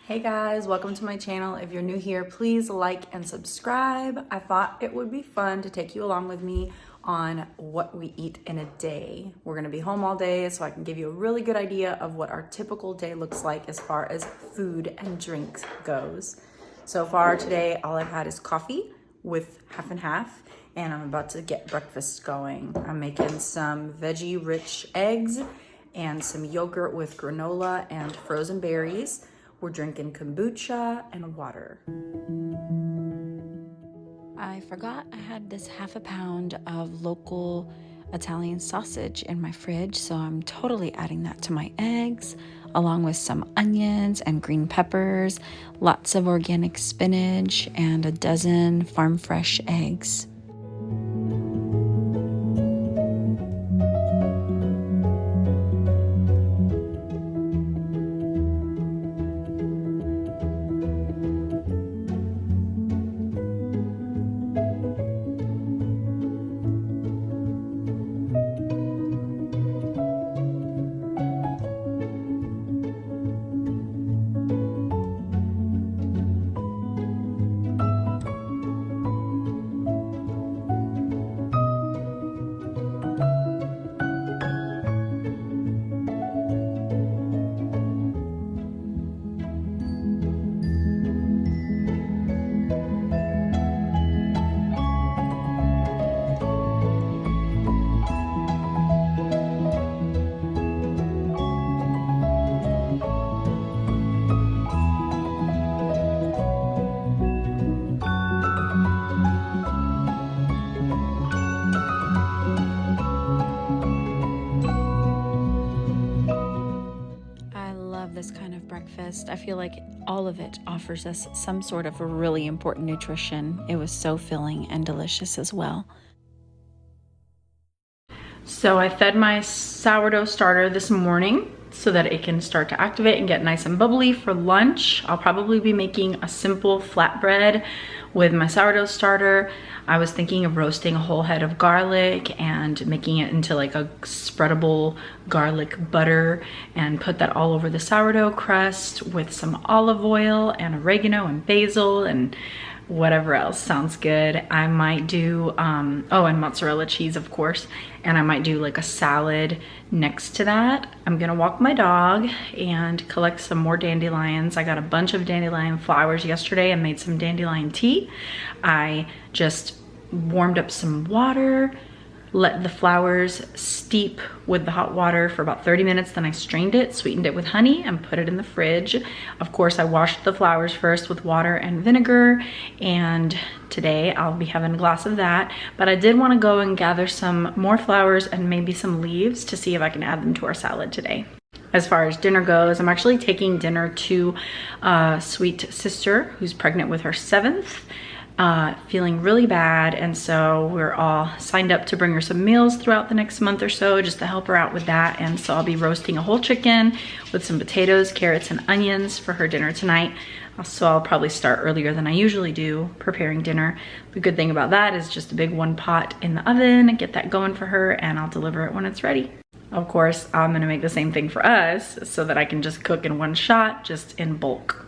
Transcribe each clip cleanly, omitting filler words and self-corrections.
Hey guys, welcome to my channel. If you're new here, please like and subscribe. I thought it would be fun to take you along with me on what we eat in a day. We're gonna be home all day, so I can give you a really good idea of what our typical day looks like as far as food and drinks goes. So far today, all I've had is coffee with half and half, and I'm about to get breakfast going. I'm making some veggie-rich eggs and some yogurt with granola and frozen berries. We're drinking kombucha and water. I forgot I had this half a pound of local Italian sausage in my fridge, so I'm totally adding that to my eggs, along with some onions and green peppers, lots of organic spinach, and a dozen farm fresh eggs. This kind of breakfast. I feel like all of it offers us some sort of really important nutrition. It was so filling and delicious as well. So I fed my sourdough starter this morning so that it can start to activate and get nice and bubbly for lunch. I'll probably be making a simple flatbread with my sourdough starter. I was thinking of roasting a whole head of garlic and making it into like a spreadable garlic butter and put that all over the sourdough crust with some olive oil and oregano and basil and whatever else sounds good. I might do, oh, and mozzarella cheese, of course. And I might do like a salad next to that. I'm gonna walk my dog and collect some more dandelions. I got a bunch of dandelion flowers yesterday and made some dandelion tea. I just warmed up some water, let the flowers steep with the hot water for about 30 minutes. Then I strained it, sweetened it with honey, and put it in the fridge. Of course, I washed the flowers first with water and vinegar, and today I'll be having a glass of that. But I did want to go and gather some more flowers and maybe some leaves to see if I can add them to our salad today. As far as dinner goes, I'm actually taking dinner to a sweet sister who's pregnant with her 7th. Feeling really bad, and so we're all signed up to bring her some meals throughout the next month or so just to help her out with that. And so I'll be roasting a whole chicken with some potatoes, carrots, and onions for her dinner tonight. So I'll probably start earlier than I usually do preparing dinner. The good thing about that is just a big one pot in the oven and get that going for her, and I'll deliver it when it's ready. Of course, I'm gonna make the same thing for us so that I can just cook in one shot, just in bulk.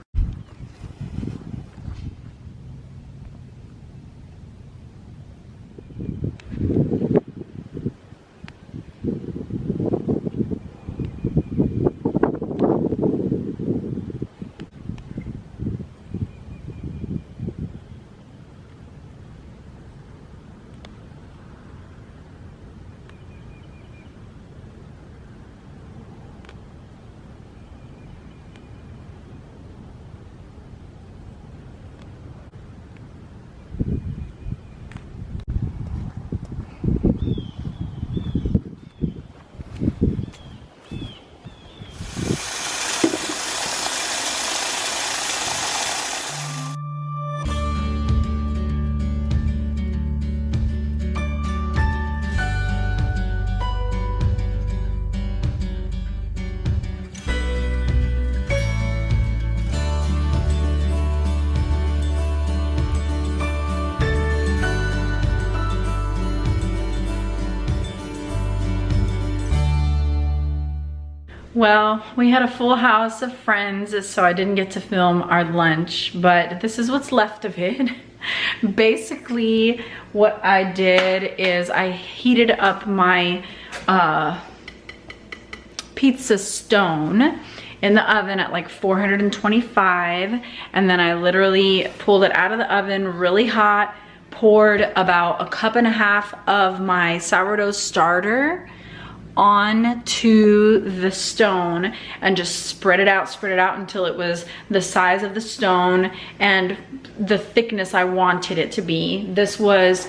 Well, we had a full house of friends, so I didn't get to film our lunch, but this is what's left of it. Basically, what I did is I heated up my pizza stone in the oven at like 425, and then I literally pulled it out of the oven really hot, poured about 1.5 cups of my sourdough starter onto the stone and just spread it out until it was the size of the stone and the thickness I wanted it to be. This was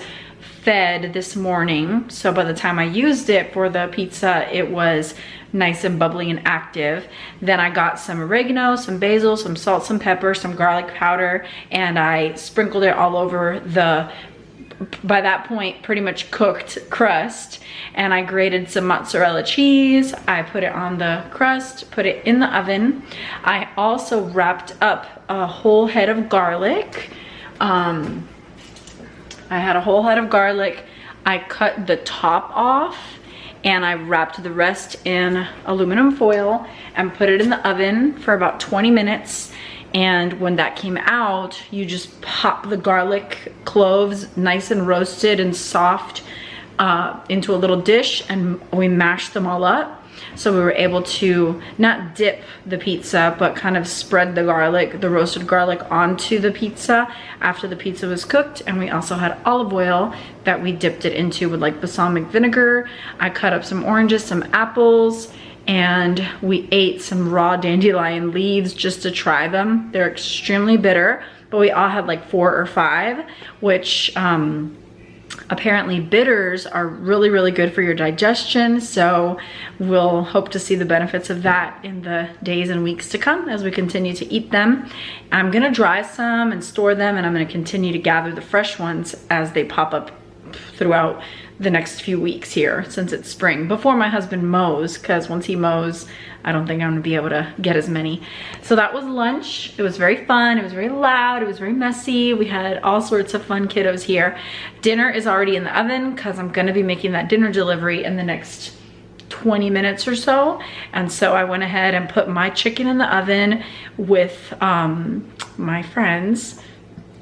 fed this morning, so by the time I used it for the pizza, it was nice and bubbly and active. Then I got some oregano, some basil, some salt, some pepper, some garlic powder, and I sprinkled it all over the, by that point, pretty much cooked crust. And I grated some mozzarella cheese. I put it on the crust, put it in the oven. I also wrapped up a whole head of garlic. I had a whole head of garlic. I cut the top off and I wrapped the rest in aluminum foil and put it in the oven for about 20 minutes. And when that came out, you just pop the garlic cloves nice and roasted and soft into a little dish, and we mashed them all up. So we were able to not dip the pizza, but kind of spread the garlic, the roasted garlic, onto the pizza after the pizza was cooked. And we also had olive oil that we dipped it into with like balsamic vinegar. I cut up some oranges, some apples, and we ate some raw dandelion leaves just to try them. They're extremely bitter, but we all had like 4 or 5, which apparently bitters are really, really good for your digestion. So we'll hope to see the benefits of that in the days and weeks to come as we continue to eat them. I'm gonna dry some and store them, and I'm gonna continue to gather the fresh ones as they pop up throughout the next few weeks here, since it's spring, before my husband mows, because once he mows, I don't think I'm gonna be able to get as many. So that was lunch. It was very fun, it was very loud, it was very messy. We had all sorts of fun kiddos here. Dinner is already in the oven because I'm gonna be making that dinner delivery in the next 20 minutes or so. And so I went ahead and put my chicken in the oven with my friends.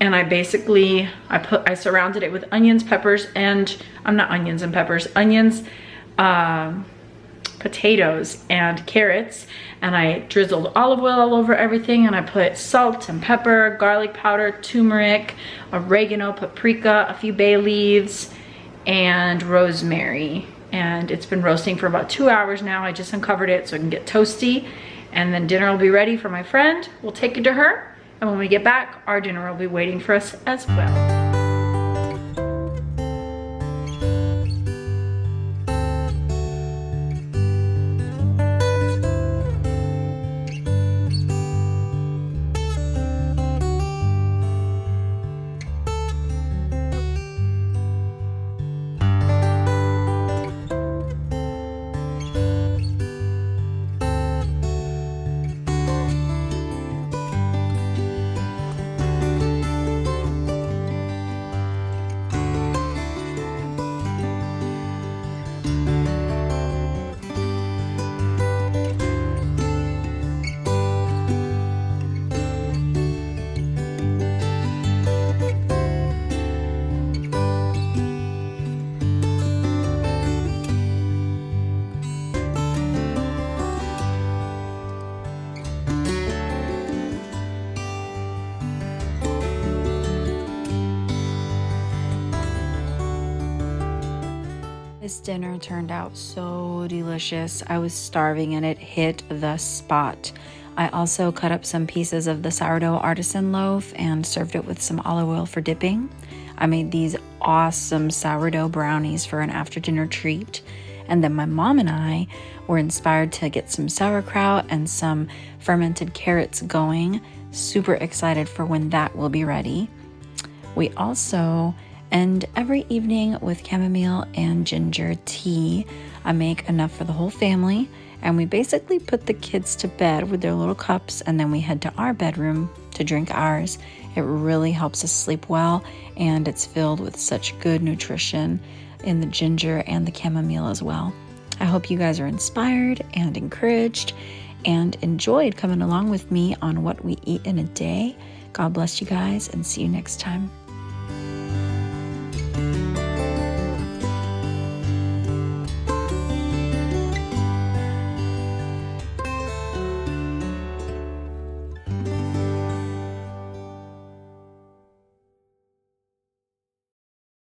And I basically, I surrounded it with onions, peppers, and, not onions and peppers, onions, potatoes, and carrots. And I drizzled olive oil all over everything, and I put salt and pepper, garlic powder, turmeric, oregano, paprika, a few bay leaves, and rosemary. And it's been roasting for about 2 hours now. I just uncovered it so it can get toasty. And then dinner will be ready for my friend. We'll take it to her. And when we get back, our dinner will be waiting for us as well. This dinner turned out so delicious. I was starving and it hit the spot. I also cut up some pieces of the sourdough artisan loaf and served it with some olive oil for dipping. I made these awesome sourdough brownies for an after dinner treat. And then my mom and I were inspired to get some sauerkraut and some fermented carrots going. Super excited for when that will be ready. We also end every evening with chamomile and ginger tea. I make enough for the whole family, and we basically put the kids to bed with their little cups, and then we head to our bedroom to drink ours. It really helps us sleep well, and it's filled with such good nutrition in the ginger and the chamomile as well. I hope you guys are inspired and encouraged and enjoyed coming along with me on what we eat in a day. God bless you guys and see you next time.